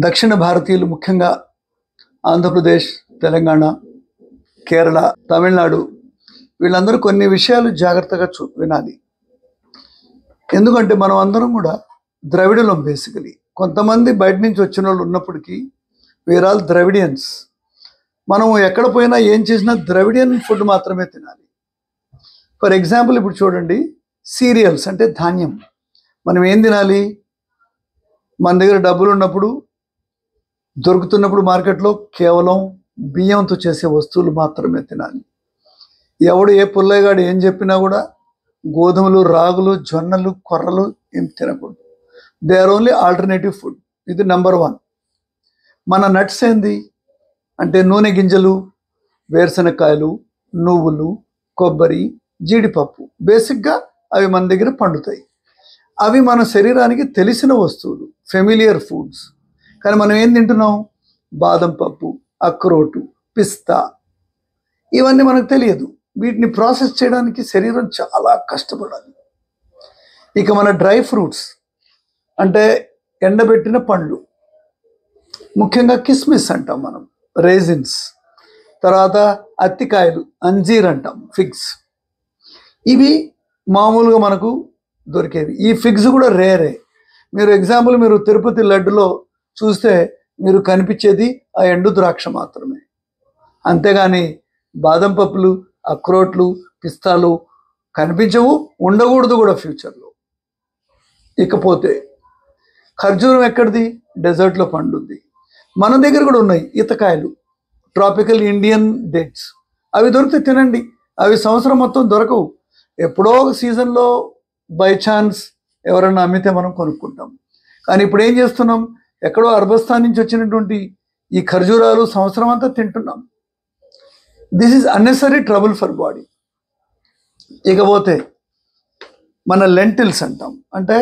దక్షిణ భారతీయులు ముఖ్యంగా ఆంధ్రప్రదేశ్, తెలంగాణ, కేరళ, తమిళనాడు వీళ్ళందరూ కొన్ని విషయాలు జాగ్రత్తగా వినాలి. ఎందుకంటే మనం అందరం కూడా ద్రవిడులం. బేసికలీ కొంతమంది బయట నుంచి వచ్చిన వాళ్ళు ఉన్నప్పటికీ వీఆర్ ఆల్ ద్రవిడియన్స్. మనం ఎక్కడ పోయినా ఏం చేసినా ద్రవిడియన్ ఫుడ్ మాత్రమే తినాలి. ఫర్ ఎగ్జాంపుల్ ఇప్పుడు చూడండి, సీరియల్స్ అంటే ధాన్యం. మనం ఏం తినాలి? మన దగ్గర డబ్బులు ఉన్నప్పుడు, దొరుకుతున్నప్పుడు మార్కెట్లో కేవలం బియ్యంతో చేసే వస్తువులు మాత్రమే తినాలి. ఎవడు ఏ పుల్లయ్యగాడు ఏం చెప్పినా కూడా గోధుమలు, రాగులు, జొన్నలు, కొర్రలు ఏం తినకూడదు. They are only alternative food. ఇది నెంబర్ 1. మన నట్స్ ఏంది అంటే నూనె గింజలు, వేరుశనక్కాయలు, నువ్వులు, కొబ్బరి, జీడిపప్పు. బేసిక్గా అవి మన దగ్గర పండుతాయి. అవి మన శరీరానికి తెలిసిన వస్తువులు, ఫెమిలియర్ ఫుడ్స్. కానీ మనం ఏం తింటున్నాం? బాదం పప్పు, అక్రోటు, పిస్తా, ఇవన్నీ మనకు తెలియదు. వీటిని ప్రాసెస్ చేయడానికి శరీరం చాలా కష్టపడాలి. ఇక మన డ్రై ఫ్రూట్స్ అంటే ఎండబెట్టిన పండ్లు, ముఖ్యంగా కిస్మిస్ అంటాం మనం, రేజిన్స్. తర్వాత అత్తికాయలు, అంజీర్ అంటాం, ఫిగ్స్. ఇవి మామూలుగా మనకు దొరికేవి. ఈ ఫిగ్స్ కూడా రేరే. మీరు ఎగ్జాంపుల్ మీరు తిరుపతి లడ్డులో చూస్తే మీరు కనిపించేది ఆ ఎండు ద్రాక్ష మాత్రమే. అంతేగాని బాదం పప్పులు, అక్రోట్లు, పిస్తాలు కనిపించవు, ఉండకూడదు కూడా ఫ్యూచర్లో. ఇకపోతే ఖర్జూరం ఎక్కడిది? డెజర్ట్లో పండుద్ది. మన దగ్గర కూడా ఉన్నాయి ఈతకాయలు, ట్రాపికల్ ఇండియన్ డేట్స్. అవి దొరికితే తినండి. అవి సంవత్సరం మొత్తం దొరకవు. ఎప్పుడో ఒక సీజన్లో బై ఛాన్స్ ఎవరన్నా అమ్మితే మనం కొనుక్కుంటాం. కానీ ఇప్పుడు ఏం చేస్తున్నాం? ఎక్కడో అర్బస్థాన్ నుంచి వచ్చినటువంటి ఈ ఖర్జూరాలు సంవత్సరం అంతా తింటున్నాం. This is unnecessary trouble for body. ఇకపోతే మన లెంటిల్స్ అంటాం, అంటే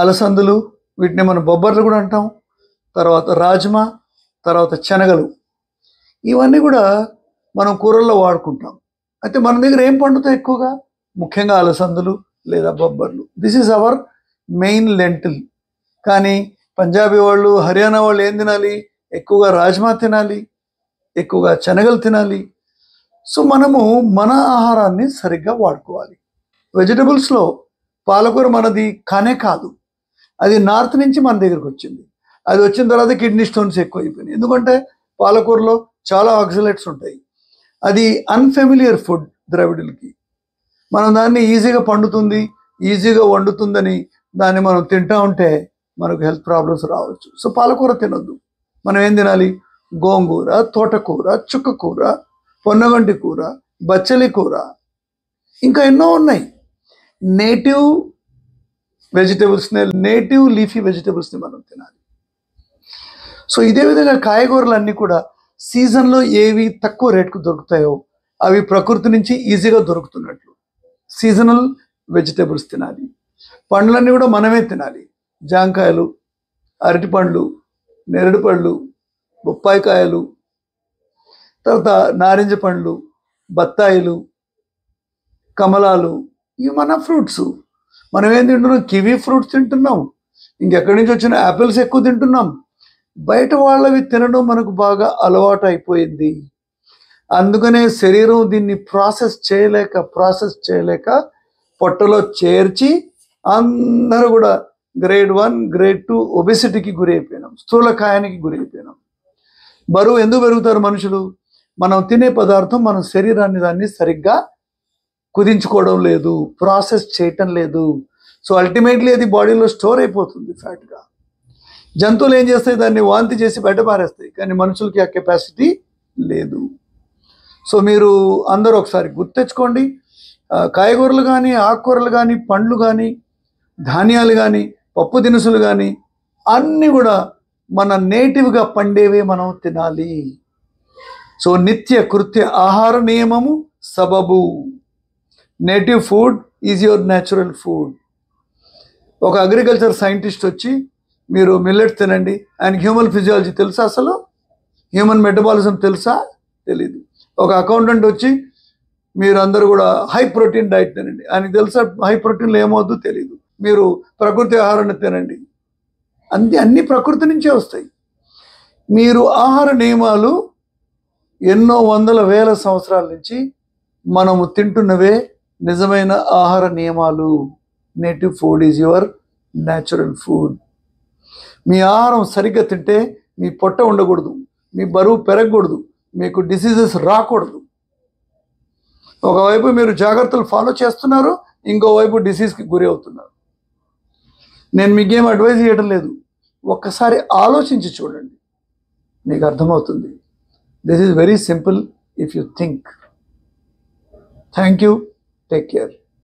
అలసందులు, వీటిని మనం బొబ్బర్లు కూడా అంటాం. తర్వాత రాజ్మా, తర్వాత శనగలు, ఇవన్నీ కూడా మనం కూరల్లో వాడుకుంటాం. అయితే మన దగ్గర ఏం పండుతాయి ఎక్కువగా? ముఖ్యంగా అలసందులు లేదా బొబ్బర్లు. This is our main lentil. కానీ పంజాబీ వాళ్ళు, హర్యానా వాళ్ళు ఏం తినాలి? ఎక్కువగా రాజ్మా తినాలి, ఎక్కువగా శనగలు తినాలి. సో మనము మన ఆహారాన్ని సరిగ్గా వాడుకోవాలి. వెజిటబుల్స్లో పాలకూర మనది కానే కాదు. అది నార్త్ నుంచి మన దగ్గరకు వచ్చింది. అది వచ్చిన తర్వాత కిడ్నీ స్టోన్స్ ఎక్కువ అయిపోయినాయి. ఎందుకంటే పాలకూరలో చాలా ఆక్సిలేట్స్ ఉంటాయి. అది అన్ఫెమిలియర్ ఫుడ్ ద్రవిడులకి. మనం దాన్ని ఈజీగా పండుతుంది, ఈజీగా వండుతుందని దాన్ని మనం తింటా ఉంటే మనకు హెల్త్ ప్రాబ్లమ్స్ రావచ్చు. సో పాలకూర తినొద్దు. మనం ఏం తినాలి? గోంగూర, తోటకూర, చుక్కకూర, పొన్నగంటి కూర, బచ్చలి కూర, ఇంకా ఎన్నో ఉన్నాయి. నేటివ్ వెజిటబుల్స్ని, నేటివ్ లీఫీ వెజిటబుల్స్ని మనం తినాలి. సో ఇదే విధంగా కాయగూరలు అన్నీ కూడా సీజన్లో ఏవి తక్కువ రేటుకు దొరుకుతాయో అవి ప్రకృతి నుంచి ఈజీగా దొరుకుతున్నట్లు సీజనల్ వెజిటబుల్స్ తినాలి. పండ్లన్నీ కూడా మనమే తినాలి. జాంకాయలు, అరటిపండ్లు, నేరేడు పళ్ళు, బొప్పాయికాయలు, తర్వాత నారింజ పండ్లు, బత్తాయిలు, కమలాలు, ఇవి మన ఫ్రూట్స్. మనం ఏం తింటున్నాం? కివీ ఫ్రూట్స్ తింటున్నాం. ఇంకెక్కడి నుంచి వచ్చిన యాపిల్స్ ఎక్కువ తింటున్నాం. బయట వాళ్ళవి తినడం మనకు బాగా అలవాటు అయిపోయింది. అందుకనే శరీరం దీన్ని ప్రాసెస్ చేయలేక పొట్టలో చేర్చి అందరూ కూడా గ్రేడ్ 1, గ్రేడ్ 2 ఒబెసిటీకి గురైపోయినాం, స్థూలకాయానికి గురైపోయినాం. బరువు ఎందుకు పెరుగుతారు మనుషులు? మనం తినే పదార్థం మన శరీరాన్ని దాన్ని సరిగ్గా కుదించుకోవడం లేదు, ప్రాసెస్ చేయటం లేదు. సో అల్టిమేట్లీ అది బాడీలో స్టోర్ అయిపోతుంది ఫ్యాట్గా. జంతువులు ఏం చేస్తాయి? దాన్ని వాంతి చేసి బయట పారేస్తాయి. కానీ మనుషులకి ఆ కెపాసిటీ లేదు. సో మీరు అందరూ ఒకసారి గుర్తెచ్చుకోండి. కాయగూరలు కానీ, ఆకుకూరలు కానీ, పండ్లు కానీ, ధాన్యాలు కానీ, పప్పు దినుసులు కానీ అన్నీ కూడా మన నేటివ్గా పండేవే మనం తినాలి. సో నిత్య కృత్య ఆహార నియమము సబబు. Native food is your natural food. ఒక అగ్రికల్చర్ సైంటిస్ట్ వచ్చి మీరు మిల్లెట్ తినండి, ఆయనకి హ్యూమన్ ఫిజియాలజీ తెలుసా? అసలు హ్యూమన్ మెటబాలిజం తెలుసా? తెలీదు. ఒక అకౌంటెంట్ వచ్చి మీరు అందరూ కూడా హై ప్రోటీన్ డైట్ తినండి, ఆయనకి తెలుసా హై ప్రోటీన్లో ఏమవుద్దు? తెలీదు. మీరు ప్రకృతి ఆహారాన్ని తినండి, అన్ని ప్రకృతి నుంచే వస్తాయి. మీరు ఆహార నియమాలు ఎన్నో వందల వేల సంవత్సరాల నుంచి మనము తింటున్నవే నిజమైన ఆహార నియమాలు. Native food is your natural food. మీ ఆహారం సరిగ్గా తింటే మీ పొట్ట ఉండకూడదు, మీ బరువు పెరగకూడదు, మీకు డిసీజెస్ రాకూడదు. ఒకవైపు మీరు జాగ్రత్తలు ఫాలో చేస్తున్నారు, ఇంకోవైపు డిసీజ్కి గురి అవుతున్నారు. నేను మీకేం అడ్వైజ్ చేయడం లేదు, ఒక్కసారి ఆలోచించి చూడండి, మీకు అర్థమవుతుంది. This is very simple if you think. Thank you. Take care.